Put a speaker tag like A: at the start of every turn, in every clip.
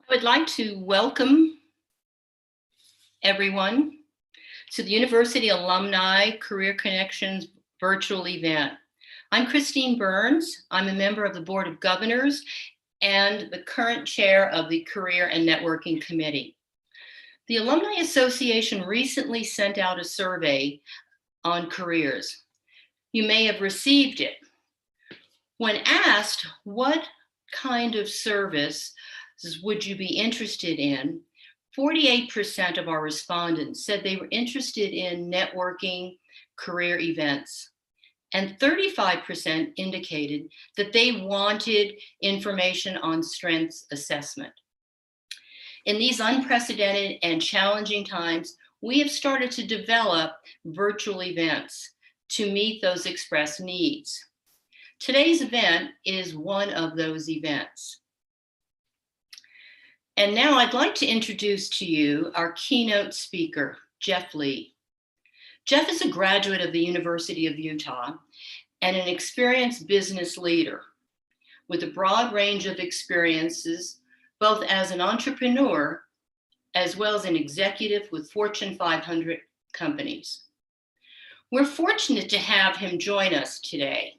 A: I would like to welcome everyone to the University Alumni Career Connections virtual event. I'm Christine Burns. I'm a member of the Board of Governors and the current chair of the Career and Networking Committee. The Alumni Association recently sent out a survey on careers. You may have received it. When asked what kind of service would you be interested in, 48% of our respondents said they were interested in networking career events, and 35% indicated that they wanted information on strengths assessment. In these unprecedented and challenging times, we have started to develop virtual events to meet those expressed needs. Today's event is one of those events. And now I'd like to introduce to you our keynote speaker, Geoff Lee. Geoff is a graduate of the University of Utah and an experienced business leader with a broad range of experiences, both as an entrepreneur as well as an executive with Fortune 500 companies. We're fortunate to have him join us today.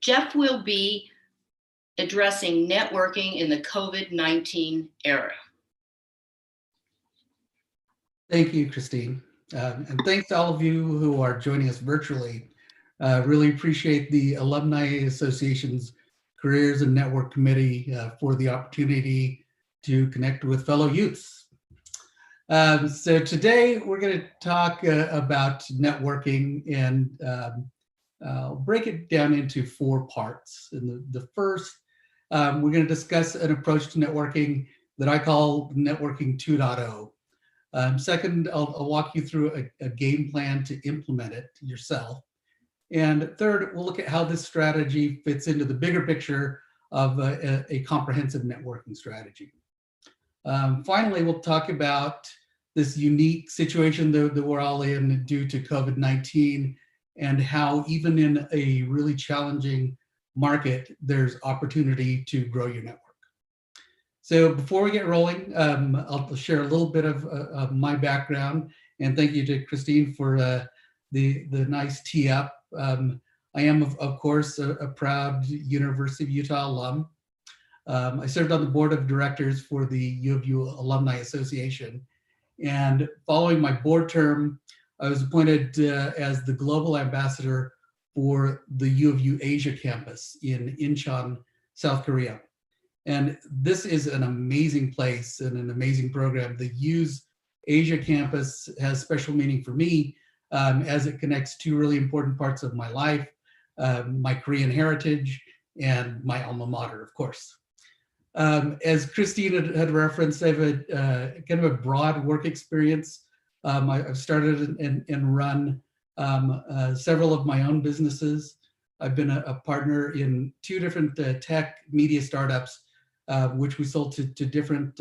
A: Geoff will be addressing networking in the COVID-19 era.
B: Thank you, Christine. And thanks to all of you who are joining us virtually. Really appreciate the Alumni Association's Careers and Network Committee for the opportunity to connect with fellow youths. So today we're going to talk about networking, and I'll break it down into 4 parts. And the first, we're going to discuss an approach to networking that I call Networking 2.0. Second, I'll walk you through a game plan to implement it yourself. And third, we'll look at how this strategy fits into the bigger picture of a comprehensive networking strategy. Finally, we'll talk about this unique situation that we're all in due to COVID-19, and how even in a really challenging market, there's opportunity to grow your network. So before we get rolling, I'll share a little bit of my background, and thank you to Christine for the nice tee up. I am, of course, a proud University of Utah alum. I served on the board of directors for the U of U Alumni Association, and following my board term, I was appointed as the global ambassador for the U of U Asia campus in Incheon, South Korea. And this is an amazing place and an amazing program. The U's Asia campus has special meaning for me as it connects 2 really important parts of my life, my Korean heritage and my alma mater, of course. As Christine had referenced, I have a kind of a broad work experience. I've started and run several of my own businesses. I've been a partner in 2 different tech media startups, which we sold to different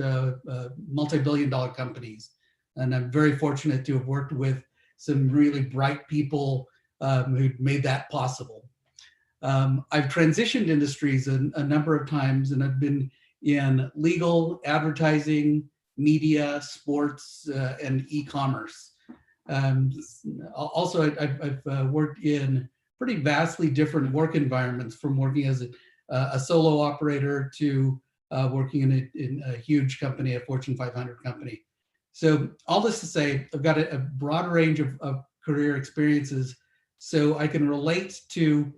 B: multi-billion-dollar companies. And I'm very fortunate to have worked with some really bright people who made that possible. I've transitioned industries a number of times, and I've been in legal, advertising, media, sports, and e-commerce. Also, I've worked in pretty vastly different work environments, from working as a solo operator to working in a huge company, a Fortune 500 company. So all this to say, I've got a broad range of career experiences, so I can relate to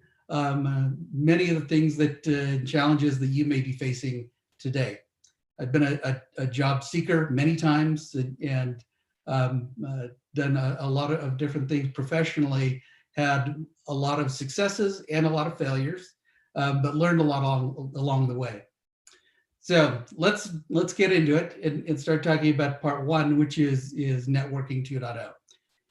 B: many of the things that challenges that you may be facing today. I've been a job seeker many times, and done a lot of different things professionally, had a lot of successes and a lot of failures, but learned a lot along the way. So let's get into it and start talking about part 1, which is networking 2.0.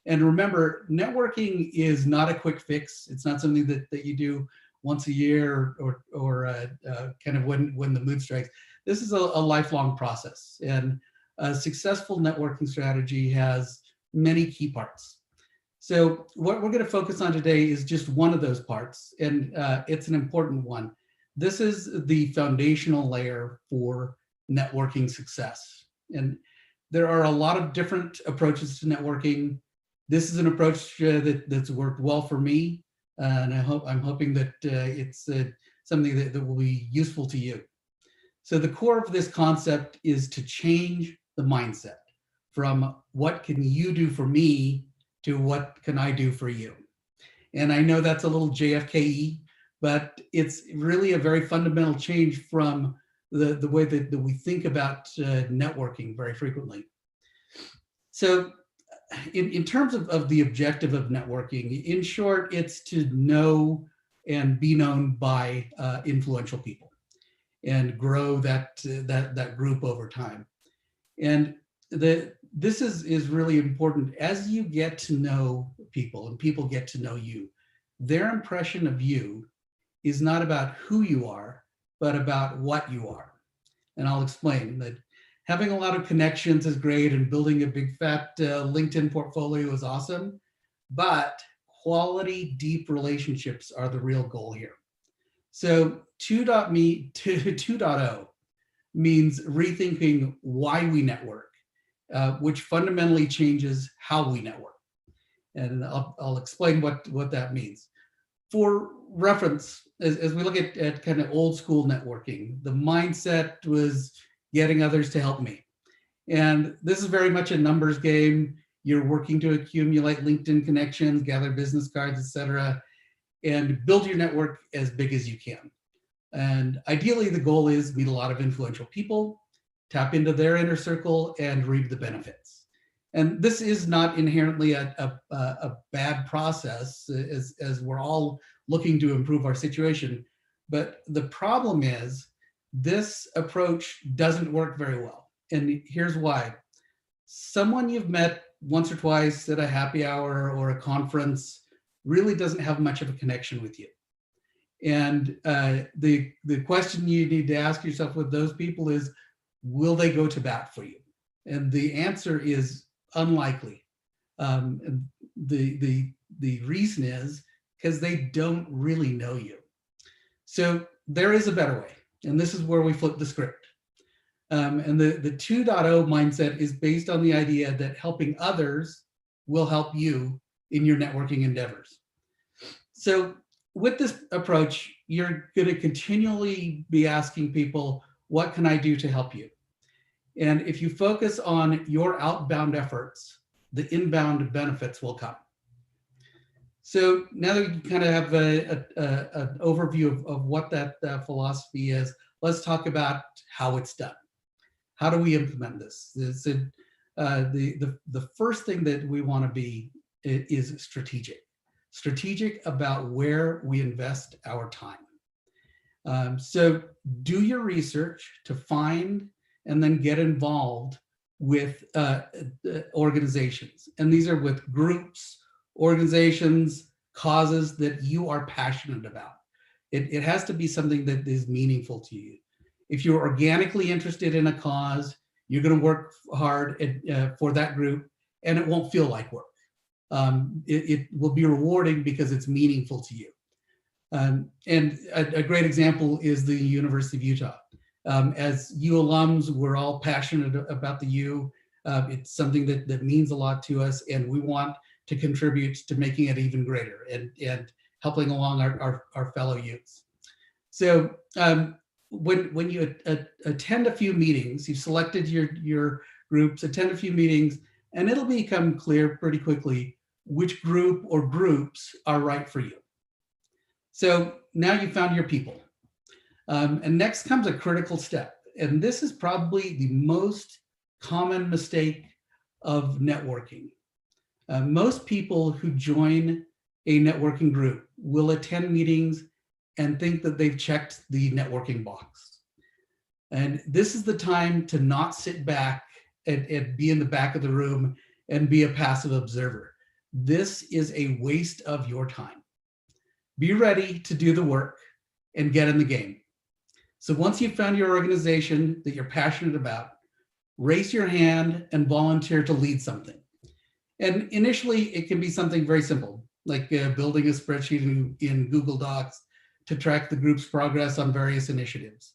B: And remember, networking is not a quick fix. It's not something that you do once a year or kind of when the mood strikes. This is a lifelong process, and a successful networking strategy has many key parts. So what we're going to focus on today is just one of those parts, and it's an important one. This is the foundational layer for networking success. And there are a lot of different approaches to networking. This is an approach that's worked well for me, and I'm hoping that it's something that will be useful to you. So the core of this concept is to change the mindset from what can you do for me to what can I do for you. And I know that's a little JFKE, but it's really a very fundamental change from the way that we think about networking very frequently. So in terms of the objective of networking, in short, it's to know and be known by influential people and grow that group over time. And this is really important. As you get to know people and people get to know you, their impression of you is not about who you are, but about what you are. And I'll explain that having a lot of connections is great and building a big fat LinkedIn portfolio is awesome, but quality, deep relationships are the real goal here. So 2.0 means rethinking why we network, which fundamentally changes how we network. And I'll explain what that means. For reference, as we look at kind of old school networking, the mindset was getting others to help me. And this is very much a numbers game. You're working to accumulate LinkedIn connections, gather business cards, etc., and build your network as big as you can. And ideally, the goal is meet a lot of influential people, tap into their inner circle, and reap the benefits. And this is not inherently a bad process, as we're all looking to improve our situation. But the problem is this approach doesn't work very well. And here's why. Someone you've met once or twice at a happy hour or a conference really doesn't have much of a connection with you. And the question you need to ask yourself with those people is, will they go to bat for you? And the answer is unlikely. And the reason is because they don't really know you. So there is a better way. And this is where we flip the script. And the 2.0 mindset is based on the idea that helping others will help you in your networking endeavors. So with this approach, you're going to continually be asking people, what can I do to help you? And if you focus on your outbound efforts, the inbound benefits will come. So now that you kind of have an overview of what that philosophy is, let's talk about how it's done. How do we implement this? The first thing that we want to be is strategic. Strategic about where we invest our time. So do your research to find and then get involved with organizations. And these are with groups, organizations, causes that you are passionate about. It has to be something that is meaningful to you. If you're organically interested in a cause, you're going to work hard for that group, and it won't feel like work. It will be rewarding because it's meaningful to you. And a great example is the University of Utah. As U alums, we're all passionate about the U. It's something that means a lot to us, and we want to contribute to making it even greater and helping along our fellow Utes. So when you attend a few meetings, you've selected your groups, attend a few meetings, and it'll become clear pretty quickly which group or groups are right for you. So now you found your people. And next comes a critical step. And this is probably the most common mistake of networking. Most people who join a networking group will attend meetings and think that they've checked the networking box. And this is the time to not sit back and be in the back of the room and be a passive observer. This is a waste of your time. Be ready to do the work and get in the game. So once you've found your organization that you're passionate about, raise your hand and volunteer to lead something. And initially, it can be something very simple, like building a spreadsheet in Google Docs to track the group's progress on various initiatives.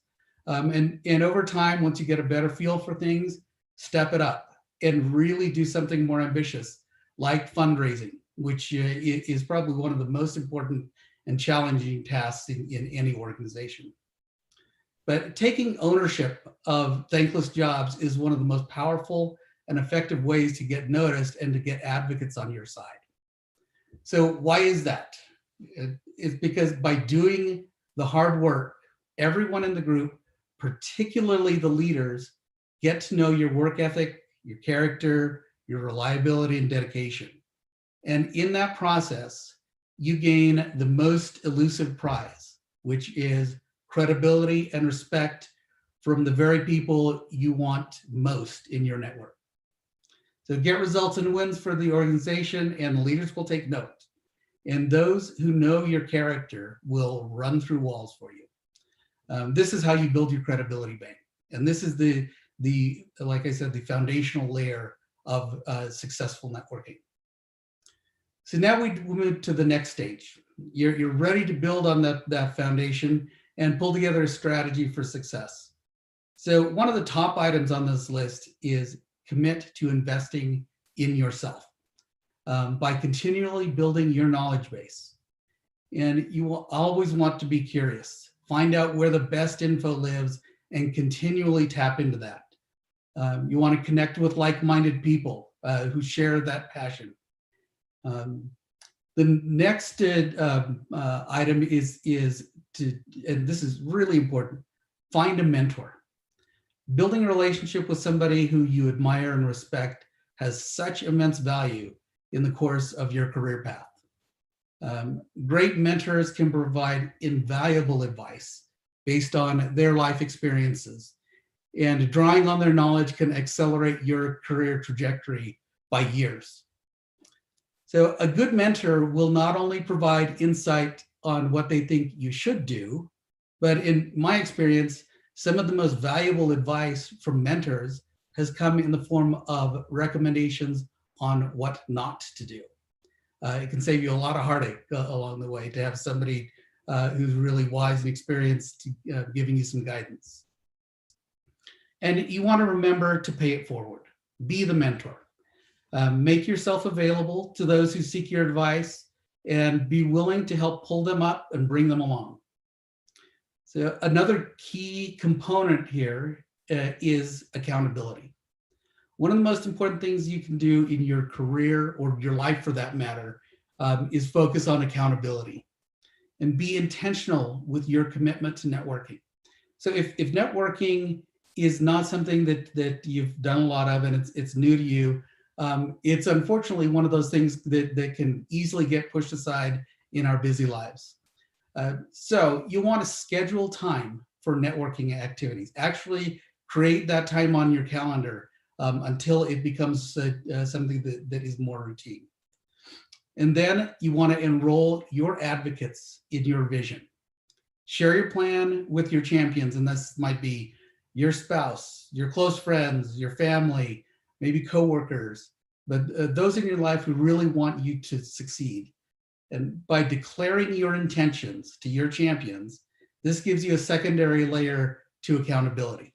B: And over time, once you get a better feel for things, step it up and really do something more ambitious, like fundraising, which is probably one of the most important and challenging tasks in any organization. But taking ownership of thankless jobs is one of the most powerful and effective ways to get noticed and to get advocates on your side. So why is that? It's because by doing the hard work, everyone in the group, particularly the leaders, get to know your work ethic, your character, your reliability and dedication. And in that process, you gain the most elusive prize, which is credibility and respect from the very people you want most in your network. So get results and wins for the organization, and the leaders will take note. And those who know your character will run through walls for you. This is how you build your credibility bank. And this is the like I said, the foundational layer of successful networking. So now we move to the next stage. You're ready to build on that foundation and pull together a strategy for success. So one of the top items on this list is commit to investing in yourself by continually building your knowledge base. And you will always want to be curious. Find out where the best info lives and continually tap into that. You want to connect with like-minded people who share that passion. The next item is to, and this is really important, find a mentor. Building a relationship with somebody who you admire and respect has such immense value in the course of your career path. Great mentors can provide invaluable advice based on their life experiences, and drawing on their knowledge can accelerate your career trajectory by years. So a good mentor will not only provide insight on what they think you should do, but in my experience, some of the most valuable advice from mentors has come in the form of recommendations on what not to do. It can save you a lot of heartache along the way to have somebody who's really wise and experienced giving you some guidance. And you want to remember to pay it forward. Be the mentor. Make yourself available to those who seek your advice and be willing to help pull them up and bring them along. So another key component here is accountability. One of the most important things you can do in your career or your life for that matter is focus on accountability and be intentional with your commitment to networking. So if networking is not something that you've done a lot of and it's new to you, it's unfortunately one of those things that can easily get pushed aside in our busy lives. So you want to schedule time for networking activities. Actually create that time on your calendar until it becomes something that is more routine. And then you want to enroll your advocates in your vision. Share your plan with your champions, and this might be your spouse, your close friends, your family, maybe coworkers, but those in your life who really want you to succeed. And by declaring your intentions to your champions, this gives you a secondary layer to accountability.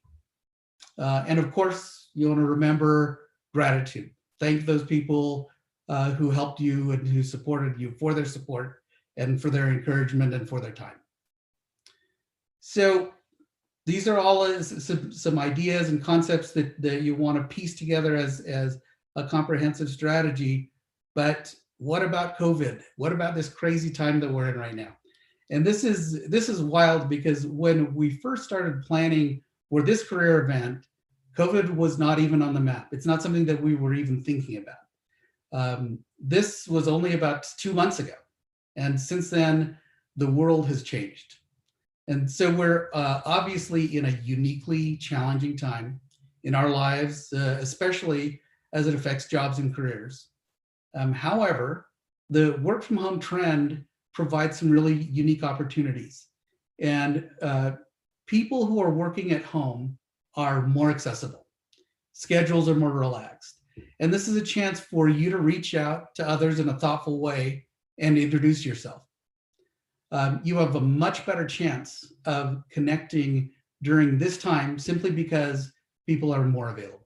B: And of course, you want to remember gratitude. Thank those people who helped you and who supported you for their support and for their encouragement and for their time. So these are all some ideas and concepts that you want to piece together as a comprehensive strategy. But what about COVID? What about this crazy time that we're in right now? And this is wild because when we first started planning for this career event, COVID was not even on the map. It's not something that we were even thinking about. This was only about 2 months ago. And since then, the world has changed. And so we're obviously in a uniquely challenging time in our lives, especially as it affects jobs and careers. However, the work from home trend provides some really unique opportunities. And people who are working at home are more accessible. Schedules are more relaxed. And this is a chance for you to reach out to others in a thoughtful way and introduce yourself. You have a much better chance of connecting during this time simply because people are more available.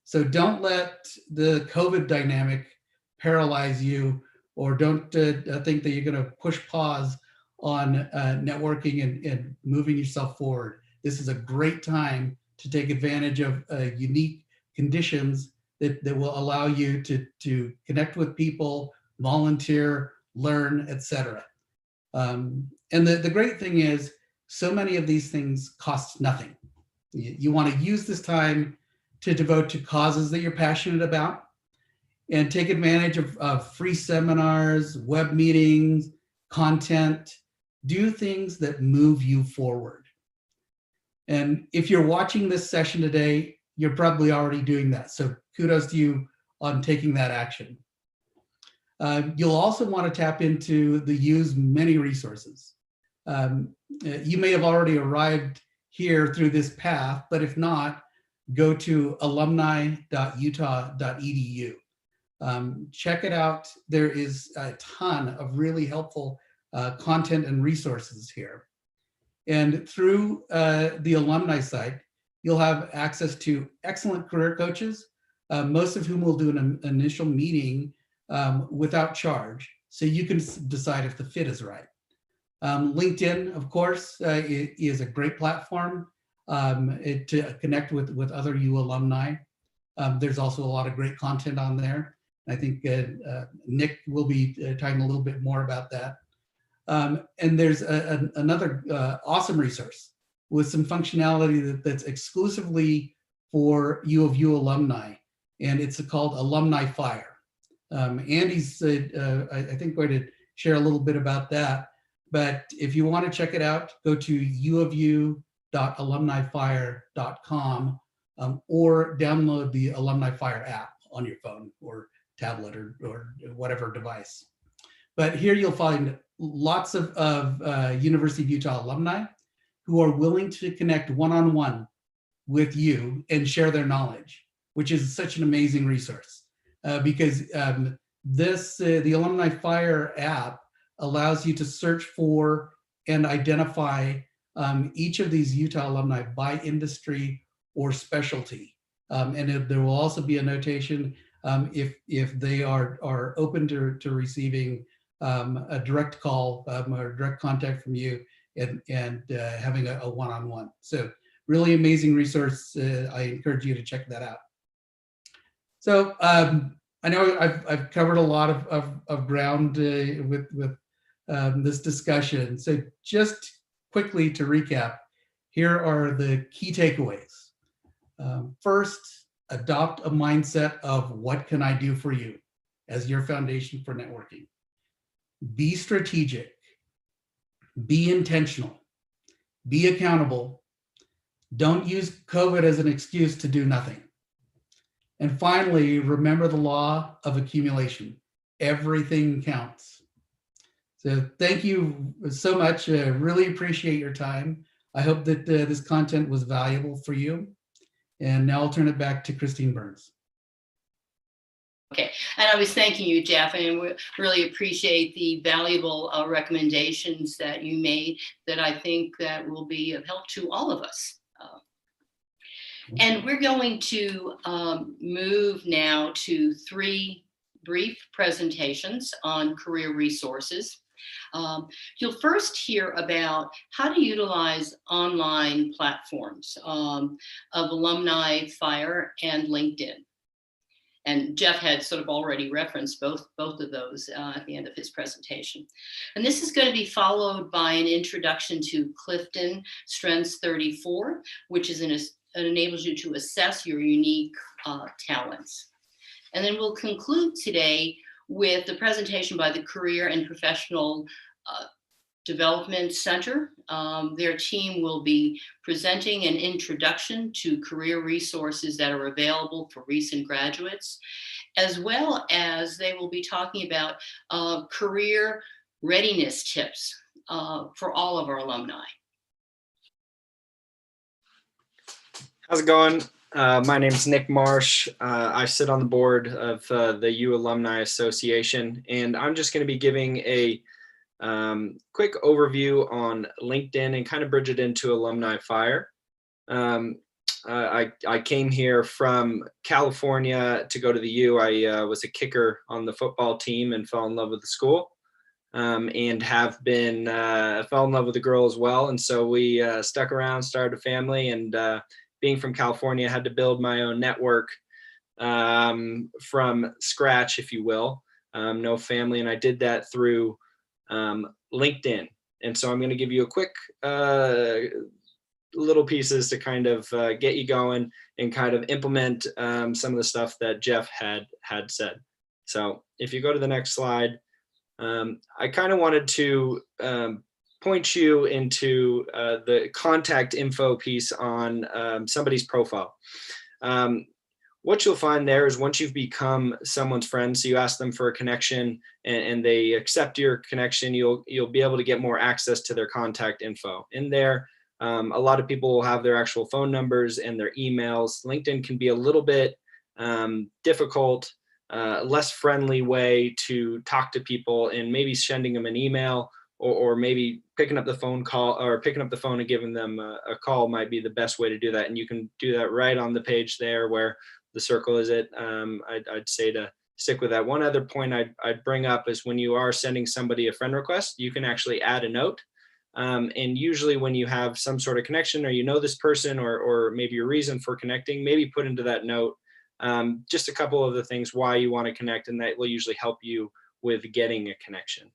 B: So don't let the COVID dynamic paralyze you, or don't think that you're going to push pause on networking and moving yourself forward. This is a great time to take advantage of unique conditions that will allow you to connect with people, volunteer, learn, etc. And the great thing is, so many of these things cost nothing. You want to use this time to devote to causes that you're passionate about, and take advantage of free seminars, web meetings, content. Do things that move you forward. And if you're watching this session today, you're probably already doing that. So kudos to you on taking that action. You'll also want to tap into the use many resources. You may have already arrived here through this path, but if not, go to alumni.utah.edu. Check it out. There is a ton of really helpful content and resources here. And through the alumni site, you'll have access to excellent career coaches, most of whom will do an initial meeting without charge, so you can decide if the fit is right. LinkedIn, of course, is a great platform to connect with other U alumni. There's also a lot of great content on there. I think Nick will be talking a little bit more about that. And there's another awesome resource with some functionality that's exclusively for U of U alumni, and it's called Alumni Fire. Andy's, I think, going to share a little bit about that. But if you want to check it out, go to uofu.alumnifire.com or download the Alumni Fire app on your phone or tablet or whatever device. But here you'll find lots of University of Utah alumni who are willing to connect one-on-one with you and share their knowledge, which is such an amazing resource because the Alumni Fire app allows you to search for and identify each of these Utah alumni by industry or specialty. And there will also be a notation if they are open to receiving a direct call or direct contact from you and having a one-on-one. So really amazing resource. I encourage you to check that out. So I know I've covered a lot of ground with this discussion. So just quickly to recap, here are the key takeaways. First, adopt a mindset of what can I do for you as your foundation for networking. Be strategic, be intentional, be accountable. Don't use COVID as an excuse to do nothing. And finally, remember the law of accumulation. Everything counts. So thank you so much. Really appreciate your time. I hope that this content was valuable for you. And now I'll turn it back to Christine Burns.
A: Okay, and I was thanking you, Geoff, and we really appreciate the valuable recommendations that you made that I think that will be of help to all of us. And we're going to move now to 3 brief presentations on career resources. You'll first hear about how to utilize online platforms of Alumni Fire and LinkedIn. And Geoff had sort of already referenced both of those at the end of his presentation. And this is going to be followed by an introduction to CliftonStrengths 34, which is it enables you to assess your unique talents. And then we'll conclude today with the presentation by the Career and Professional Development Center. Their team will be presenting an introduction to career resources that are available for recent graduates, as well as they will be talking about career readiness tips for all of our alumni.
C: How's it going? My name is Nick Marsh. I sit on the board of the U Alumni Association, and I'm just going to be giving a quick overview on LinkedIn and kind of bridge it into Alumni Fire. I came here from California to go to the U. I was a kicker on the football team and fell in love with the school, and have been fell in love with the girl as well. And so we stuck around, started a family, and being from California, I had to build my own network from scratch, if you will. No family, and I did that through LinkedIn. And so I'm going to give you a quick little pieces to kind of get you going and kind of implement some of the stuff that Geoff had said. So if you go to the next slide, I kind of wanted to point you into the contact info piece on somebody's profile. What you'll find there is once you've become someone's friend, so you ask them for a connection and they accept your connection, you'll be able to get more access to their contact info. In there, a lot of people will have their actual phone numbers and their emails. LinkedIn can be a little bit difficult, less friendly way to talk to people, and maybe sending them an email or maybe picking up the phone and giving them a call might be the best way to do that. And you can do that right on the page there where the circle is it. I'd say to stick with that. One other point I'd bring up is when you are sending somebody a friend request, you can actually add a note. And usually when you have some sort of connection, or you know this person, or maybe your reason for connecting, maybe put into that note just a couple of the things why you want to connect, and that will usually help you with getting a connection.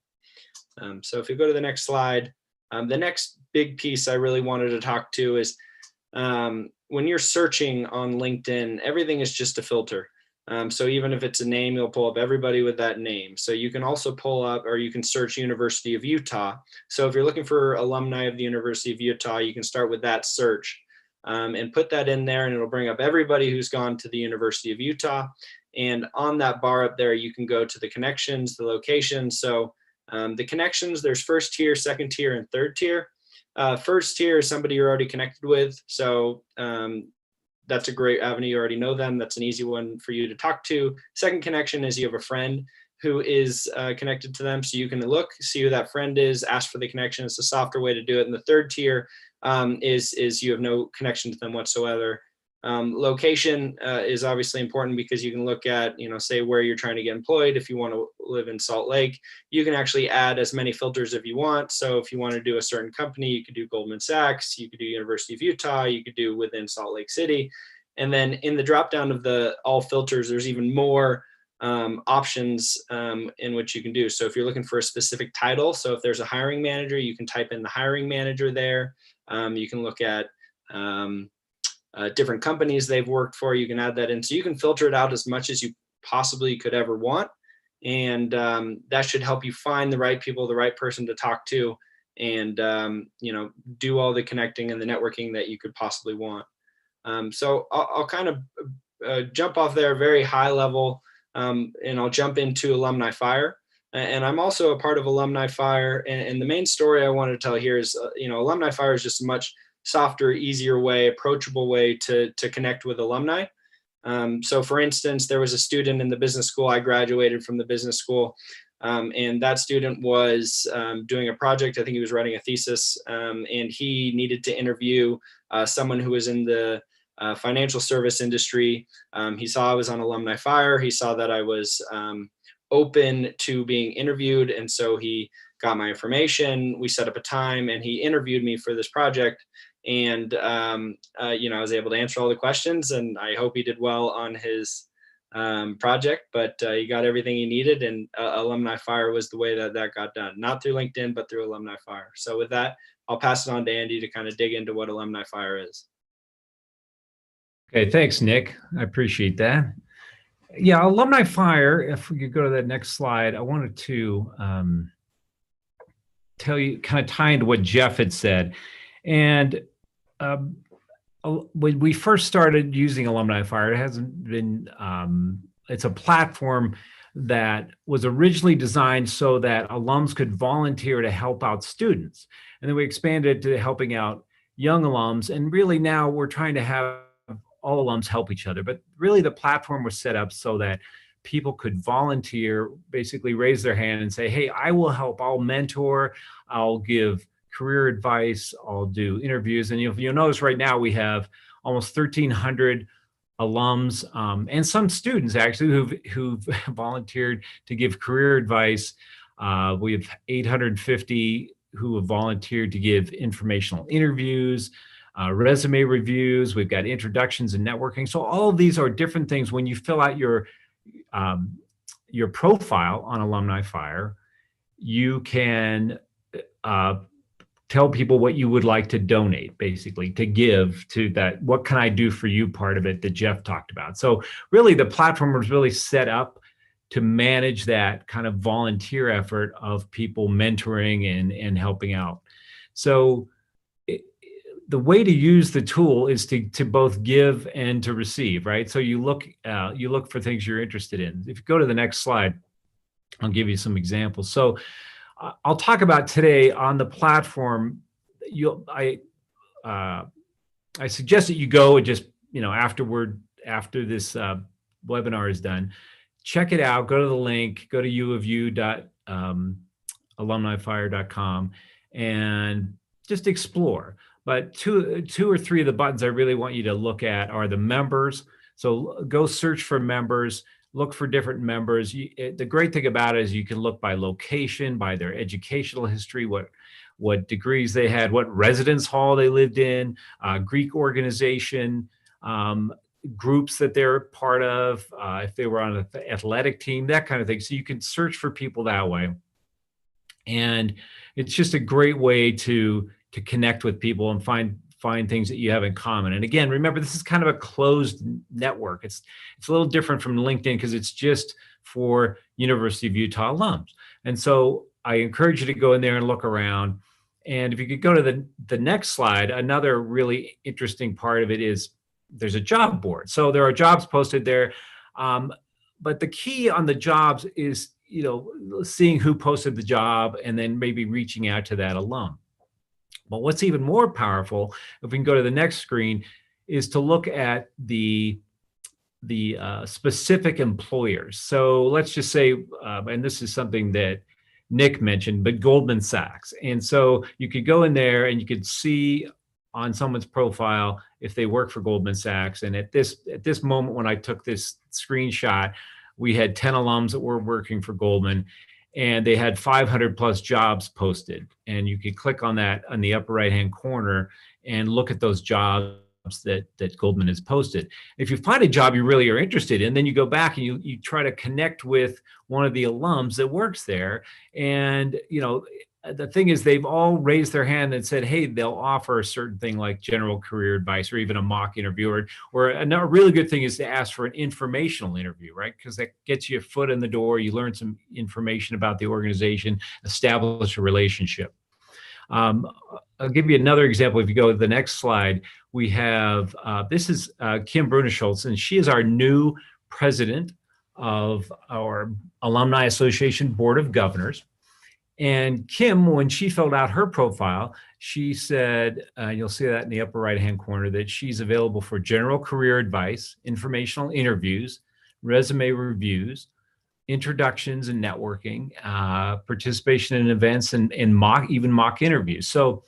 C: So if you go to the next slide, the next big piece I really wanted to talk to is when you're searching on LinkedIn, everything is just a filter. So even if it's a name, you'll pull up everybody with that name. So you can also pull up, or you can search University of Utah. So if you're looking for alumni of the University of Utah, you can start with that search and put that in there, and it'll bring up everybody who's gone to the University of Utah. And on that bar up there, you can go to the connections, the locations. So the connections, there's first tier, second tier, and third tier. First tier is somebody you're already connected with. So that's a great avenue. You already know them. That's an easy one for you to talk to. Second connection is you have a friend who is connected to them. So you can look, see who that friend is, ask for the connection. It's a softer way to do it. And the third tier is you have no connection to them whatsoever. Location is obviously important because you can look at, say where you're trying to get employed. If you want to live in Salt Lake, you can actually add as many filters if you want. So if you want to do a certain company, you could do Goldman Sachs, you could do University of Utah, you could do within Salt Lake City. And then in the dropdown of the all filters, there's even more options in which you can do. So if you're looking for a specific title, so if there's a hiring manager, you can type in the hiring manager there. You can look at different companies they've worked for. You can add that in. So you can filter it out as much as you possibly could ever want. And that should help you find the right people, the right person to talk to, and do all the connecting and the networking that you could possibly want. So I'll kind of jump off there very high level, and I'll jump into Alumni Fire. And I'm also a part of Alumni Fire. And the main story I want to tell here is, Alumni Fire is just a much softer, easier way, approachable way to connect with alumni. So for instance, there was a student in the business school. I graduated from the business school, and that student was doing a project. I think he was writing a thesis, and he needed to interview someone who was in the financial service industry. He saw I was on Alumni Fire. He saw that I was open to being interviewed, and so he got my information. We set up a time, and he interviewed me for this project. And, I was able to answer all the questions, and I hope he did well on his project, but he got everything he needed, and Alumni Fire was the way that got done, not through LinkedIn, but through Alumni Fire. So with that, I'll pass it on to Andy to kind of dig into what Alumni Fire is.
D: Okay, thanks, Nick. I appreciate that. Yeah, Alumni Fire, if we could go to that next slide, I wanted to tell you, kind of tie into what Geoff had said. And when we first started using Alumni Fire, it hasn't been, it's a platform that was originally designed so that alums could volunteer to help out students. And then we expanded to helping out young alums. And really now we're trying to have all alums help each other. But really the platform was set up so that people could volunteer, basically raise their hand and say, hey, I will help, I'll mentor, I'll give career advice, I'll do interviews. And you'll notice right now we have almost 1,300 alums and some students actually who've volunteered to give career advice. We have 850 who have volunteered to give informational interviews, resume reviews. We've got introductions and networking. So all of these are different things. When you fill out your profile on Alumni Fire, you can tell people what you would like to donate, basically, to give to that. What can I do for you part of it that Geoff talked about. So really the platform was really set up to manage that kind of volunteer effort of people mentoring and helping out. So the way to use the tool is to both give and to receive, right? So you look for things you're interested in. If you go to the next slide, I'll give you some examples. So I'll talk about today on the platform. I suggest that you go and just, after this webinar is done, check it out, go to the link, go to uofu.alumnifire.com and just explore. But two or three of the buttons I really want you to look at are the members. So go search for members, look for different members. The great thing about it is you can look by location, by their educational history, what degrees they had, what residence hall they lived in, Greek organization, groups that they're part of, if they were on an athletic team, that kind of thing. So you can search for people that way. And it's just a great way to connect with people and find things that you have in common. And again, remember, this is kind of a closed network. It's a little different from LinkedIn because it's just for University of Utah alums. And so I encourage you to go in there and look around. And if you could go to the next slide, another really interesting part of it is there's a job board. So there are jobs posted there. But the key on the jobs is, seeing who posted the job and then maybe reaching out to that alum. But what's even more powerful, if we can go to the next screen, is to look at the specific employers. So let's just say, and this is something that Nick mentioned, but Goldman Sachs. And so you could go in there and you could see on someone's profile if they work for Goldman Sachs. And at this moment when I took this screenshot, we had 10 alums that were working for Goldman. And they had 500 plus jobs posted. And you could click on that on the upper right-hand corner and look at those jobs that Goldman has posted. If you find a job you really are interested in, then you go back and you try to connect with one of the alums that works there. And, the thing is, they've all raised their hand and said, hey, they'll offer a certain thing like general career advice or even a mock interview. Or another really good thing is to ask for an informational interview, right? Because that gets you a foot in the door. You learn some information about the organization, establish a relationship. I'll give you another example. If you go to the next slide, we have, this is Kim Bruneschultz, and she is our new president of our Alumni Association Board of Governors. And Kim, when she filled out her profile, she said, you'll see that in the upper right-hand corner, that she's available for general career advice, informational interviews, resume reviews, introductions and networking, participation in events, and mock interviews. So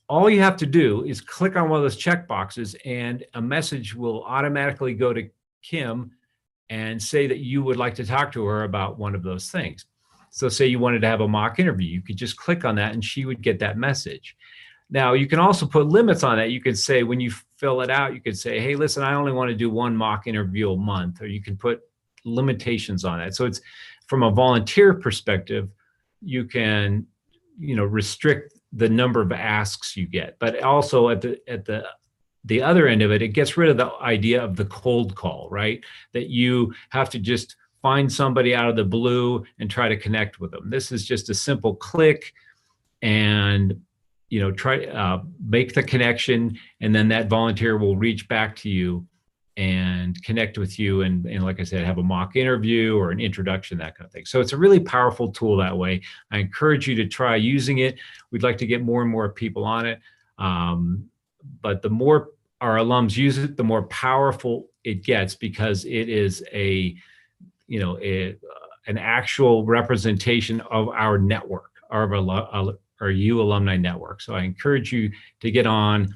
D: all you have to do is click on one of those check boxes and a message will automatically go to Kim and say that you would like to talk to her about one of those things. So say you wanted to have a mock interview, you could just click on that and she would get that message. Now, you can also put limits on that. You could say, when you fill it out, you could say, hey, listen, I only want to do one mock interview a month, or you can put limitations on that. So it's from a volunteer perspective, you can, restrict the number of asks you get, but also at the other end of it, it gets rid of the idea of the cold call, right? That you have to just find somebody out of the blue and try to connect with them. This is just a simple click and, try make the connection, and then that volunteer will reach back to you and connect with you. And like I said, have a mock interview or an introduction, that kind of thing. So it's a really powerful tool that way. I encourage you to try using it. We'd like to get more and more people on it. But the more our alums use it, the more powerful it gets, because it is an actual representation of our network, our U alumni network. So I encourage you to get on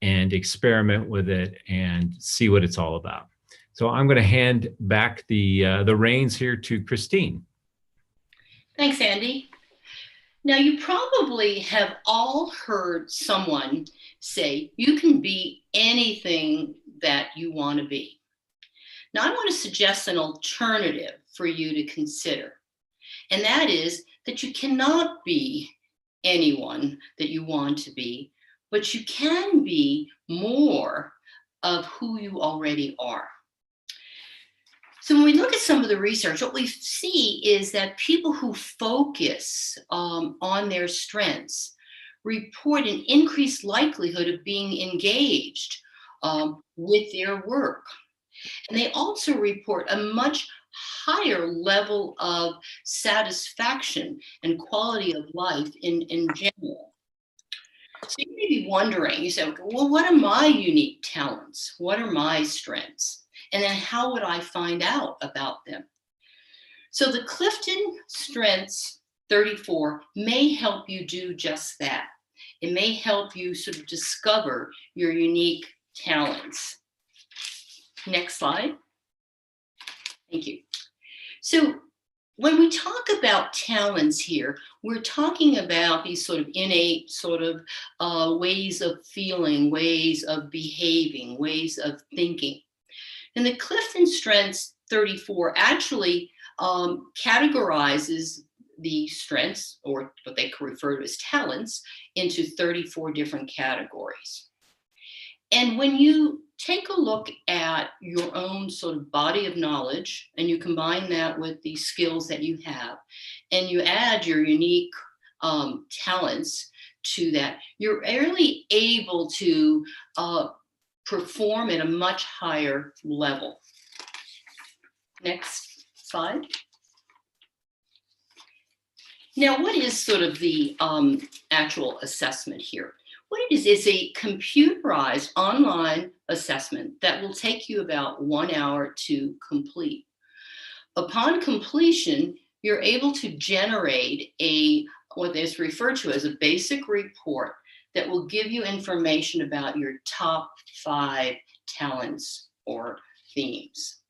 D: and experiment with it and see what it's all about. So I'm going to hand back the reins here to Christine.
A: Thanks, Andy. Now, you probably have all heard someone say, you can be anything that you want to be. Now, I want to suggest an alternative for you to consider, and that is that you cannot be anyone that you want to be, but you can be more of who you already are. So when we look at some of the research, what we see is that people who focus on their strengths report an increased likelihood of being engaged with their work. And they also report a much higher level of satisfaction and quality of life in general. So you may be wondering, you say, well, what are my unique talents? What are my strengths? And then how would I find out about them? So the CliftonStrengths 34 may help you do just that. It may help you sort of discover your unique talents. Next slide. Thank you. So when we talk about talents here, we're talking about these sort of innate sort of ways of feeling, ways of behaving, ways of thinking. And the CliftonStrengths 34 actually categorizes the strengths, or what they refer to as talents, into 34 different categories. And when you take a look at your own sort of body of knowledge, and you combine that with the skills that you have, and you add your unique talents to that, you're really able to perform at a much higher level. Next slide. Now, what is sort of the actual assessment here? What it is a computerized online assessment that will take you about 1 hour to complete. Upon completion, you're able to generate what is referred to as a basic report that will give you information about your top 5 talents or themes.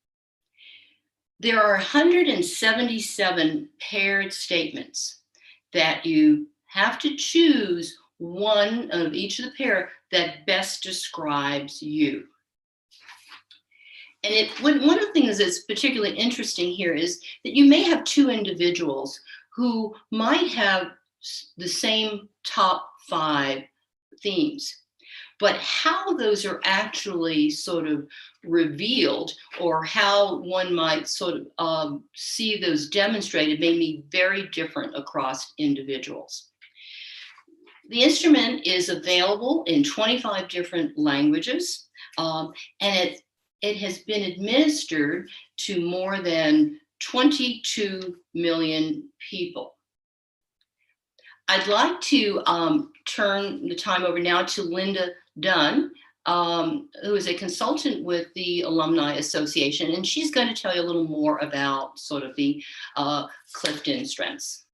A: There are 177 paired statements that you have to choose one of each of the pair that best describes you. And one of the things that's particularly interesting here is that you may have 2 individuals who might have the same top 5 themes, but how those are actually sort of revealed, or how one might sort of see those demonstrated, may be very different across individuals. The instrument is available in 25 different languages, and it has been administered to more than 22 million people. I'd like to turn the time over now to Linda Dunn, who is a consultant with the Alumni Association, and she's going to tell you a little more about sort of the CliftonStrengths.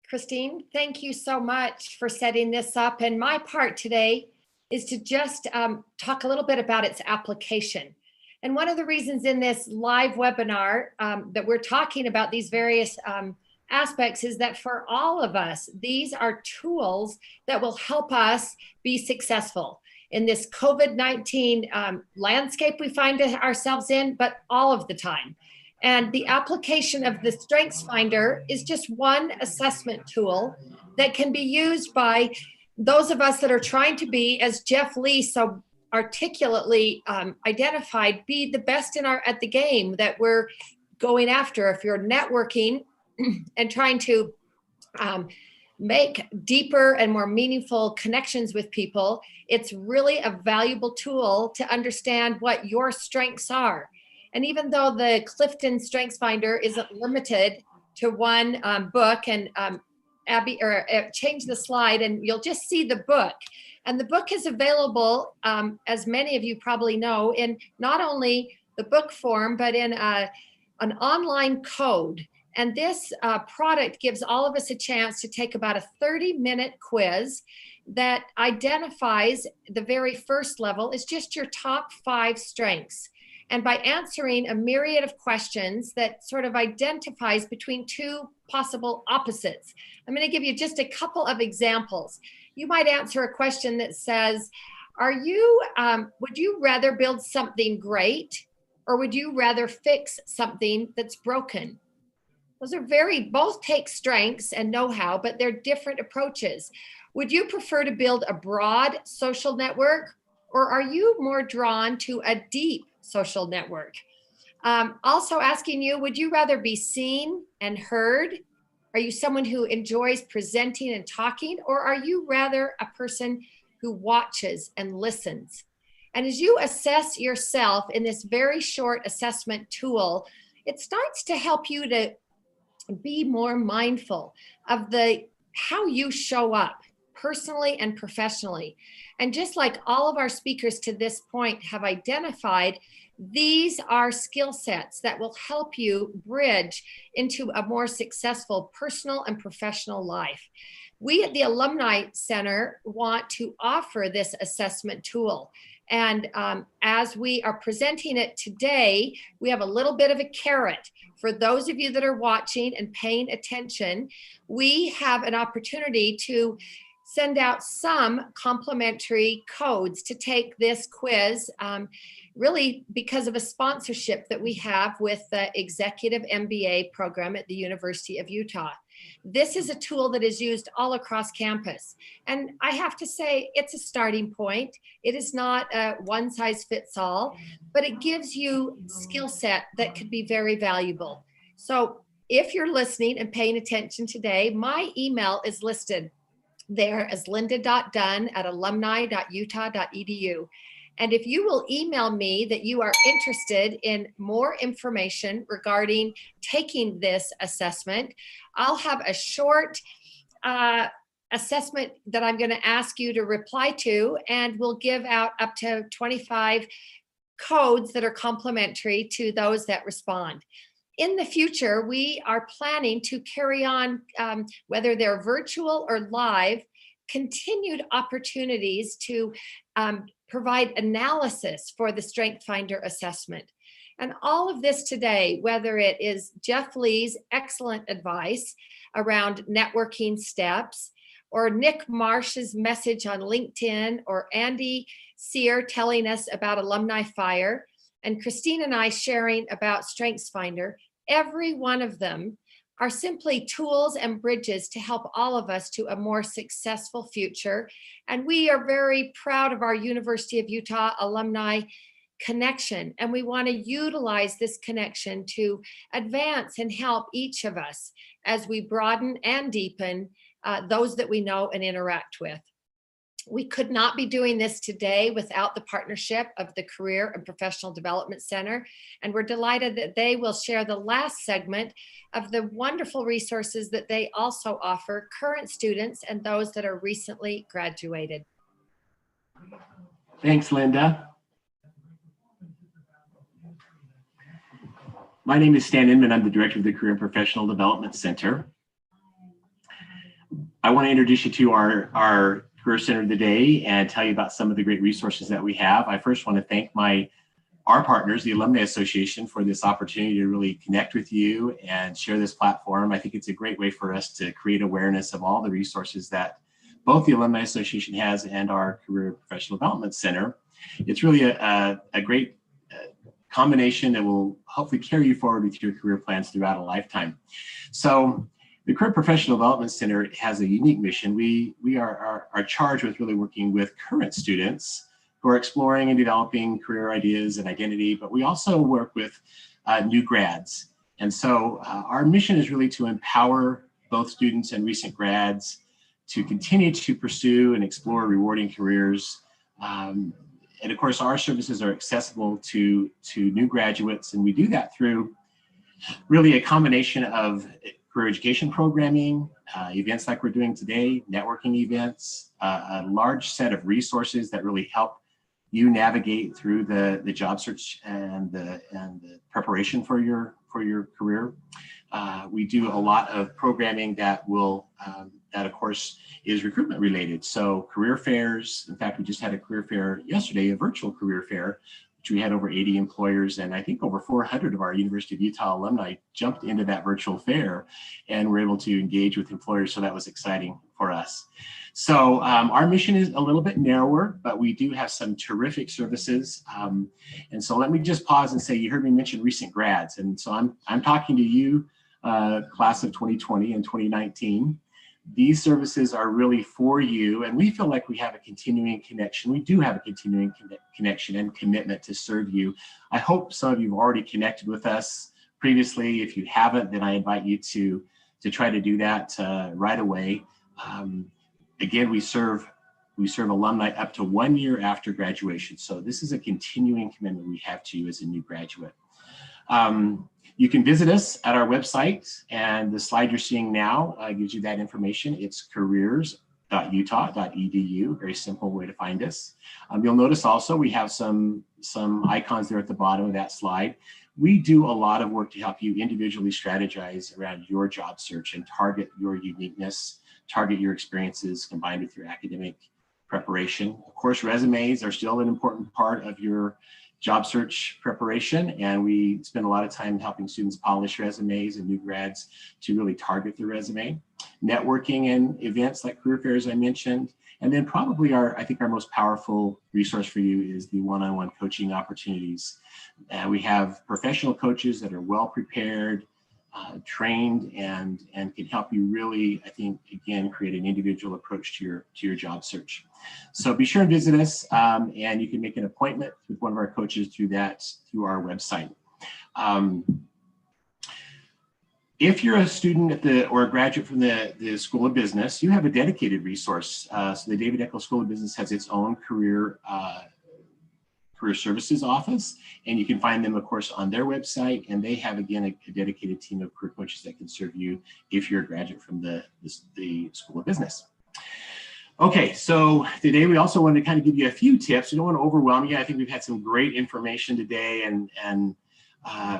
E: Christine, thank you so much for setting this up. And my part today is to just talk a little bit about its application. And one of the reasons in this live webinar that we're talking about these various aspects is that for all of us, these are tools that will help us be successful in this COVID-19 landscape we find ourselves in, but all of the time. And the application of the Strengths Finder is just one assessment tool that can be used by those of us that are trying to be, as Geoff Lee so articulately identified, be the best at the game that we're going after. If you're networking and trying to make deeper and more meaningful connections with people, it's really a valuable tool to understand what your strengths are. And even though the CliftonStrengths Finder isn't limited to one book, and Abby, or change the slide, and you'll just see the book. And the book is available, as many of you probably know, in not only the book form, but in an online code. And this product gives all of us a chance to take about a 30-minute quiz that identifies the very first level is just your top 5 strengths. And by answering a myriad of questions that sort of identifies between 2 possible opposites. I'm going to give you just a couple of examples. You might answer a question that says, would you rather build something great, or would you rather fix something that's broken? Those are both take strengths and know-how, but they're different approaches. Would you prefer to build a broad social network, or are you more drawn to a deep social network? Also asking you, would you rather be seen and heard? Are you someone who enjoys presenting and talking, or are you rather a person who watches and listens? And as you assess yourself in this very short assessment tool, it starts to help you to be more mindful of how you show up personally and professionally. And just like all of our speakers to this point have identified, these are skill sets that will help you bridge into a more successful personal and professional life. We at the Alumni Center want to offer this assessment tool. And as we are presenting it today, we have a little bit of a carrot. For those of you that are watching and paying attention, we have an opportunity to send out some complimentary codes to take this quiz, really because of a sponsorship that we have with the Executive MBA program at the University of Utah. This is a tool that is used all across campus. And I have to say, it's a starting point. It is not a one size fits all, but it gives you skill set that could be very valuable. So if you're listening and paying attention today, my email is listed there as linda.dunn@alumni.utah.edu. And if you will email me that you are interested in more information regarding taking this assessment, I'll have a short assessment that I'm going to ask you to reply to, and we'll give out up to 25 codes that are complimentary to those that respond. In the future, we are planning to carry on, whether they're virtual or live, continued opportunities to provide analysis for the Strength Finder assessment. And all of this today, whether it is Geoff Lee's excellent advice around networking steps, or Nick Marsh's message on LinkedIn, or Andy Sear telling us about Alumni Fire, and Christine and I sharing about Strengths Finder, every one of them are simply tools and bridges to help all of us to a more successful future. And we are very proud of our University of Utah alumni connection. And we want to utilize this connection to advance and help each of us as we broaden and deepen those that we know and interact with. We could not be doing this today without the partnership of the Career and Professional Development Center. And we're delighted that they will share the last segment of the wonderful resources that they also offer current students and those that are recently graduated.
F: Thanks, Linda. My name is Stan Inman. I'm the director of the Career and Professional Development Center. I want to introduce you to our Career Center today and tell you about some of the great resources that we have. I first want to thank our partners, the Alumni Association, for this opportunity to really connect with you and share this platform. I think it's a great way for us to create awareness of all the resources that both the Alumni Association has and our Career and Professional Development Center. It's really a great combination that will hopefully carry you forward with your career plans throughout a lifetime. So the Career Professional Development Center has a unique mission. We are charged with really working with current students who are exploring and developing career ideas and identity, but we also work with new grads. And so our mission is really to empower both students and recent grads to continue to pursue and explore rewarding careers. And of course, our services are accessible to new graduates, and we do that through really a combination of career education programming, events like we're doing today, networking events, a large set of resources that really help you navigate through the job search and the preparation for your career. We do a lot of programming that will that of course is recruitment related. So career fairs. In fact, we just had a career fair yesterday, a virtual career fair, which we had over 80 employers, and I think over 400 of our University of Utah alumni jumped into that virtual fair and were able to engage with employers. So that was exciting for us. So our mission is a little bit narrower, but we do have some terrific services. And so let me just pause and say, you heard me mention recent grads. And so I'm talking to you, class of 2020 and 2019. These services are really for you, and we feel like we have a continuing connection. We do have a continuing connection and commitment to serve you. I hope some of you have already connected with us previously. If you haven't, then I invite you to try to do that right away. Again, we serve alumni up to 1 year after graduation. So this is a continuing commitment we have to you as a new graduate. You can visit us at our website, and the slide you're seeing now gives you that information. It's careers.utah.edu, very simple way to find us. You'll notice also we have some icons there at the bottom of that slide. We do a lot of work to help you individually strategize around your job search and target your uniqueness, target your experiences combined with your academic preparation. Of course, resumes are still an important part of your job search preparation, and we spend a lot of time helping students polish resumes and new grads to really target their resume. Networking and events like career fairs I mentioned, and then probably I think our most powerful resource for you is the one-on-one coaching opportunities. We have professional coaches that are well prepared, trained, and can help you really, I think, again, create an individual approach to your job search. So be sure and visit us, and you can make an appointment with one of our coaches through our website. If you're a student or a graduate from the School of Business, you have a dedicated resource. So the David Eckel School of Business has its own career services office, and you can find them, of course, on their website, and they have, again, a dedicated team of career coaches that can serve you if you're a graduate from the School of Business. Okay, so today we also wanted to kind of give you a few tips. We don't want to overwhelm you. I think we've had some great information today, and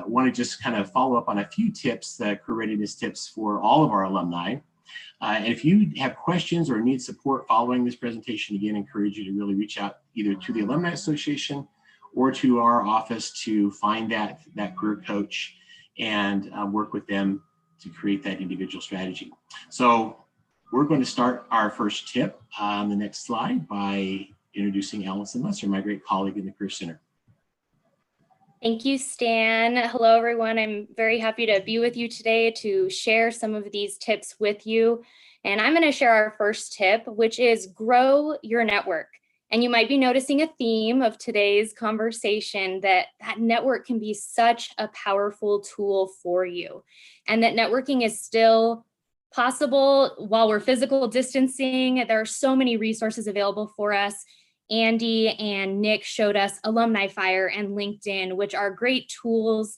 F: want to just kind of follow up on a few tips, career readiness tips for all of our alumni. And if you have questions or need support following this presentation, again, I encourage you to really reach out either to the Alumni Association or to our office to find that career coach and work with them to create that individual strategy. So we're going to start our first tip on the next slide by introducing Allison Musser, my great colleague in the Career Center.
G: Thank you, Stan. Hello, everyone. I'm very happy to be with you today to share some of these tips with you. And I'm going to share our first tip, which is grow your network. And you might be noticing a theme of today's conversation that network can be such a powerful tool for you, and that networking is still possible while we're physical distancing. There are so many resources available for us. Andy and Nick showed us Alumni Fire and LinkedIn, which are great tools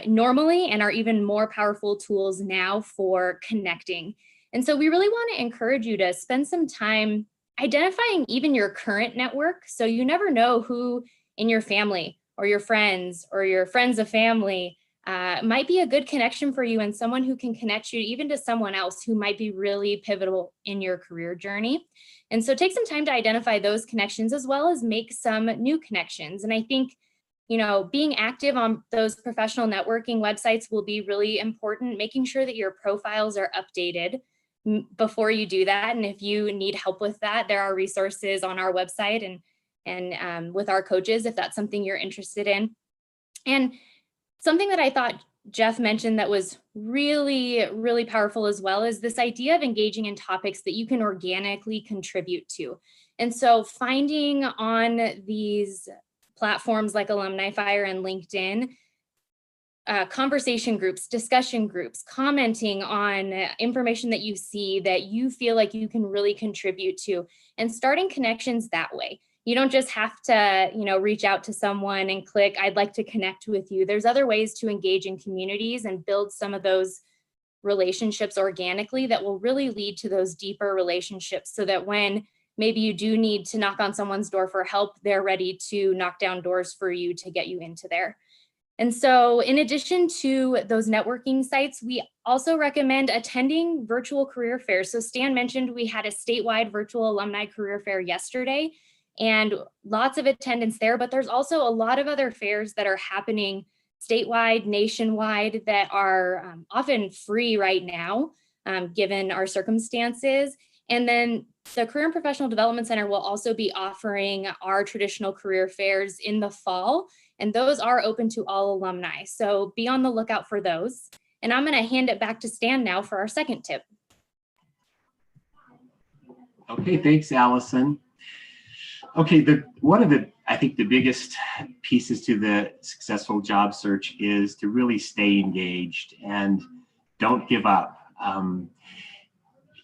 G: normally and are even more powerful tools now for connecting. And so we really want to encourage you to spend some time identifying even your current network. So you never know who in your family or your friends of family might be a good connection for you, and someone who can connect you even to someone else who might be really pivotal in your career journey. And so take some time to identify those connections as well as make some new connections. And I think, being active on those professional networking websites will be really important, making sure that your profiles are updated before you do that. And if you need help with that, there are resources on our website and with our coaches, if that's something you're interested in. And something that I thought Geoff mentioned that was really, really powerful as well is this idea of engaging in topics that you can organically contribute to. And so finding on these platforms like Alumni Fire and LinkedIn, conversation groups, discussion groups, commenting on information that you see that you feel like you can really contribute to, and starting connections that way. You don't just have to, reach out to someone and click, I'd like to connect with you. There's other ways to engage in communities and build some of those relationships organically that will really lead to those deeper relationships, so that when maybe you do need to knock on someone's door for help, they're ready to knock down doors for you to get you into there. And so in addition to those networking sites, we also recommend attending virtual career fairs. So Stan mentioned we had a statewide virtual alumni career fair yesterday, and lots of attendance there, but there's also a lot of other fairs that are happening statewide, nationwide, that are often free right now, given our circumstances. And then the Career and Professional Development Center will also be offering our traditional career fairs in the fall, and those are open to all alumni. So be on the lookout for those. And I'm going to hand it back to Stan now for our second tip.
F: Okay, thanks, Allison. Okay, one of the, I think the biggest pieces to the successful job search is to really stay engaged and don't give up.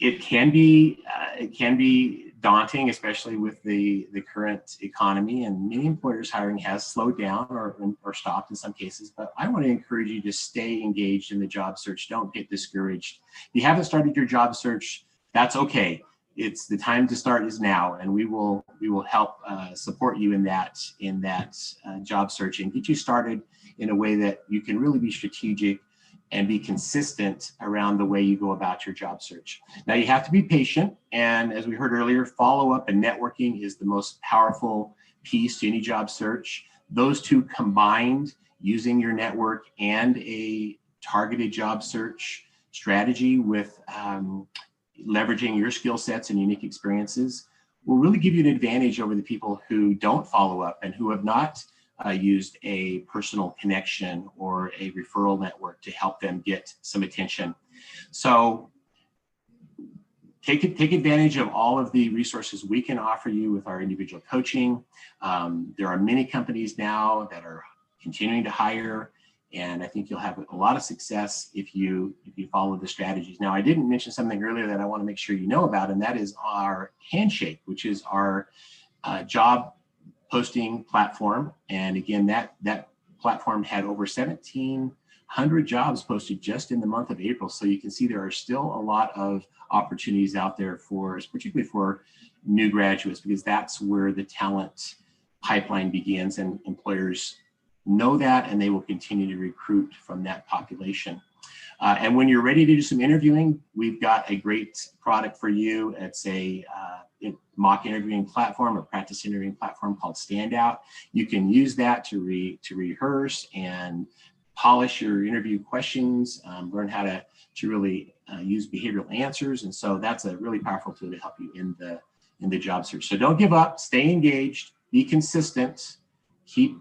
F: It can be daunting, especially with the current economy, and many employers' hiring has slowed down or stopped in some cases. But I want to encourage you to stay engaged in the job search. Don't get discouraged. If you haven't started your job search, that's okay. It's the time to start is now, and we will help support you in that job search and get you started in a way that you can really be strategic and be consistent around the way you go about your job search. Now, you have to be patient, and as we heard earlier, follow-up and networking is the most powerful piece to any job search. Those two combined, using your network and a targeted job search strategy with leveraging your skill sets and unique experiences, will really give you an advantage over the people who don't follow up and who have not used a personal connection or a referral network to help them get some attention. So take advantage of all of the resources we can offer you with our individual coaching. There are many companies now that are continuing to hire, and I think you'll have a lot of success if you follow the strategies. Now, I didn't mention something earlier that I want to make sure you know about, and that is our Handshake, which is our job posting platform. And again, that platform had over 1,700 jobs posted just in the month of April. So you can see there are still a lot of opportunities out there particularly for new graduates, because that's where the talent pipeline begins, and employers know that, and they will continue to recruit from that population. And when you're ready to do some interviewing, we've got a great product for you. It's a mock interviewing platform, a practice interviewing platform called Standout. You can use that to rehearse and polish your interview questions, learn how to really use behavioral answers. And so that's a really powerful tool to help you in the job search. So don't give up, stay engaged, be consistent, keep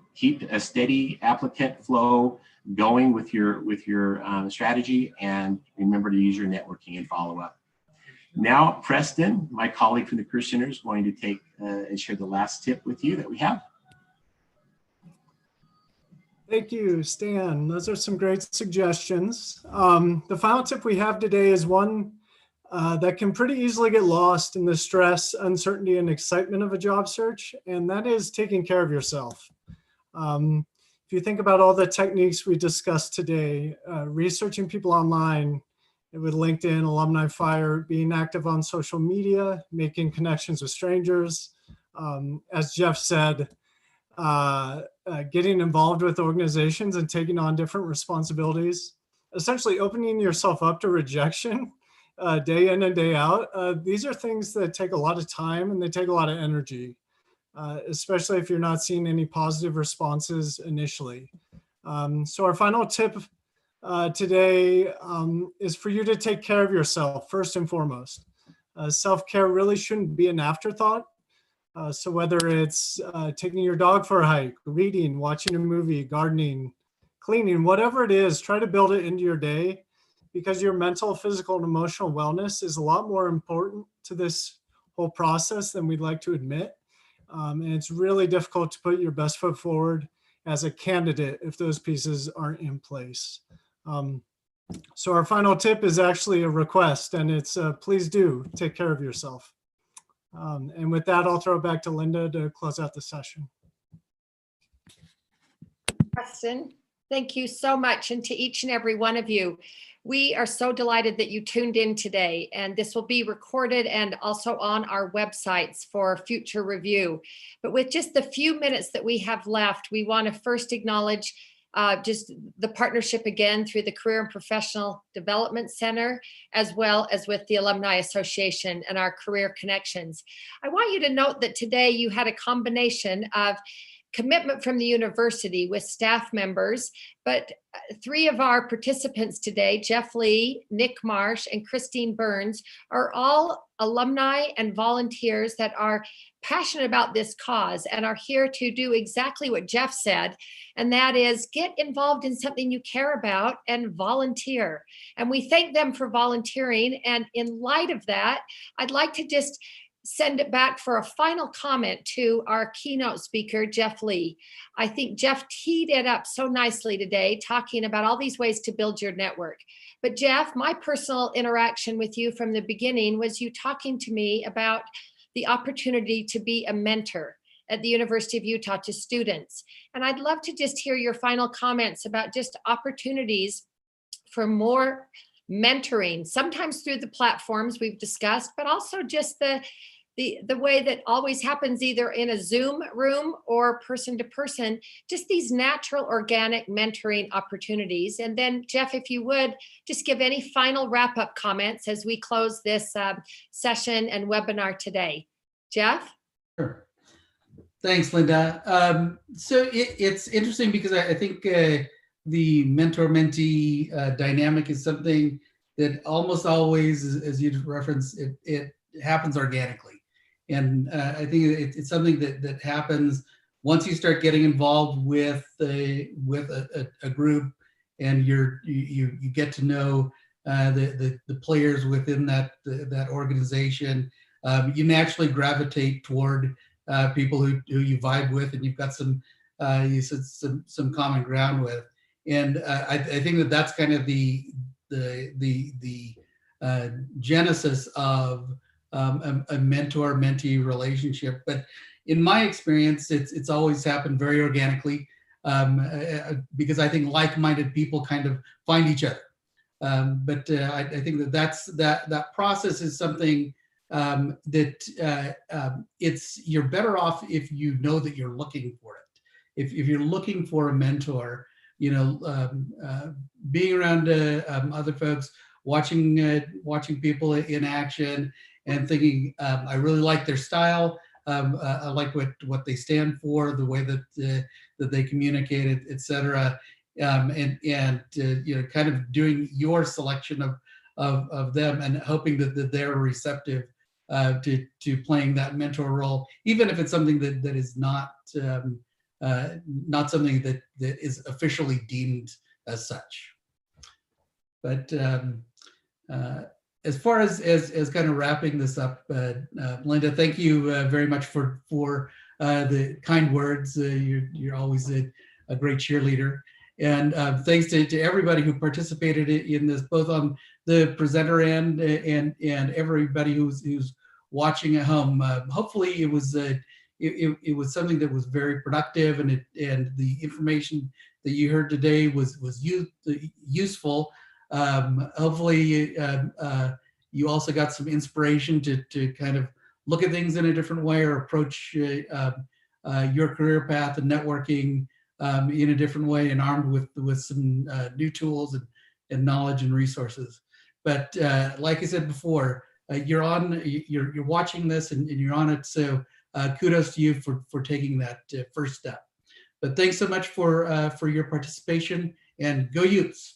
F: a steady applicant flow going with your strategy, and remember to use your networking and follow up. Now, Preston, my colleague from the Career Center, is going to take and share the last tip with you that we have.
H: Thank you, Stan. Those are some great suggestions. The final tip we have today is one that can pretty easily get lost in the stress, uncertainty, and excitement of a job search, and that is taking care of yourself. If you think about all the techniques we discussed today, researching people online, with LinkedIn, Alumni Fire, being active on social media, making connections with strangers. As Geoff said, getting involved with organizations and taking on different responsibilities, essentially opening yourself up to rejection day in and day out. These are things that take a lot of time and they take a lot of energy, especially if you're not seeing any positive responses initially. So our final tip today is for you to take care of yourself first and foremost. Self-care really shouldn't be an afterthought. So whether it's taking your dog for a hike, reading, watching a movie, gardening, cleaning, whatever it is, try to build it into your day, because your mental, physical, and emotional wellness is a lot more important to this whole process than we'd like to admit. And it's really difficult to put your best foot forward as a candidate if those pieces aren't in place. So our final tip is actually a request, and it's please do take care of yourself. And with that, I'll throw it back to Linda to close out the session.
E: Preston, Thank you so much. And to each and every one of you, we are so delighted that you tuned in today. And this will be recorded and also on our websites for future review. But with just the few minutes that we have left, we want to first acknowledge just the partnership again through the Career and Professional Development Center, as well as with the Alumni Association and our Career Connections. I want you to note that today you had a combination of commitment from the university with staff members, but three of our participants today, Geoff Lee, Nick Marsh, and Christine Burns, are all alumni and volunteers that are passionate about this cause and are here to do exactly what Geoff said, and that is get involved in something you care about and volunteer. And we thank them for volunteering. And in light of that, I'd like to just send it back for a final comment to our keynote speaker, Geoff Lee. I think Geoff teed it up so nicely today, talking about all these ways to build your network. But Geoff, my personal interaction with you from the beginning was you talking to me about the opportunity to be a mentor at the University of Utah to students. And I'd love to just hear your final comments about just opportunities for more mentoring, sometimes through the platforms we've discussed, but also just the way that always happens either in a Zoom room or person to person, just these natural organic mentoring opportunities. And then Geoff, if you would just give any final wrap-up comments as we close this session and webinar today. Geoff?
B: Sure. Thanks, Linda. So it's interesting because I think the mentor-mentee dynamic is something that almost always, as you referenced, it happens organically. And I think it's something that happens once you start getting involved with a group, and you get to know the players within that organization. You naturally gravitate toward people who you vibe with, and you've got some common ground with. And I think that's kind of the genesis of a mentor-mentee relationship. But in my experience, it's always happened very organically, because I think like-minded people kind of find each other. But I think that process is something that you're better off if you know that you're looking for it. If you're looking for a mentor, being around other folks, watching people in action, and thinking, I really like their style. I like what they stand for, the way that they communicate it, et cetera. And kind of doing your selection of them and hoping that they're receptive to playing that mentor role, even if it's something that is not something that is officially deemed as such. But as far as kind of wrapping this up, Linda, thank you very much for the kind words. You're always a great cheerleader. And thanks to everybody who participated in this, both on the presenter end and everybody who's watching at home. Hopefully it was something that was very productive, and the information that you heard today was useful. Hopefully you also got some inspiration to kind of look at things in a different way, or approach your career path and networking in a different way, and armed with some new tools and knowledge and resources. But like I said before, you're watching this and you're on it. So kudos to you for taking that first step. But thanks so much for your participation, and go Utes.